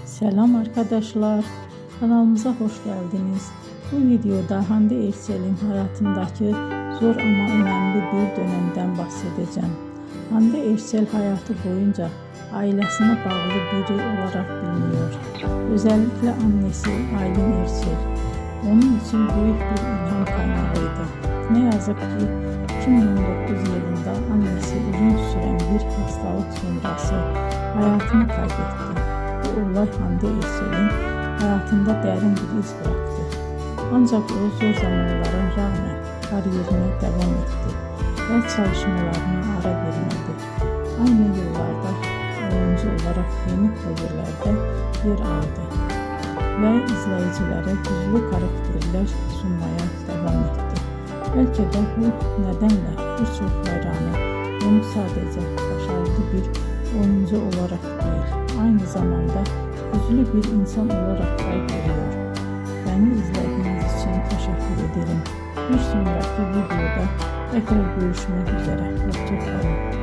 Selam arkadaşlar, kanalımıza hoş geldiniz. Bu videoda Hande Erçel'in hayatındaki zor ama önemli bir dönemden bahsedeceğim. Hande Erçel hayatı boyunca ailesine bağlı biri olarak biliniyor. Özellikle annesi Aylin Erçel onun için büyük bir ilham kaynağıydı. Ne yazık ki 2019 yılında annesi uzun süren bir hastalık sonrası hayatını kaybetti. Bu olay Hande Erçel'in hayatında derin bir iz bıraktı. Ancak o zor zamanlara rağmen kariyerine devam etti ve çalışmalarına ara vermedi. Aynı yıllarda oyuncu olarak yeni projelerde yer aldı ve izleyicilere güçlü karakterler sunmaya devam etti. Belki de bu nedenle birçok hayranı onu sadece başarılı bir oyuncu olarak değil, aynı zamanda güçlü bir insan olarak da görüyor. Beni izlediğiniz için teşekkür ederim. Bir sonraki videoda tekrar görüşmek üzere. Hoşça kalın.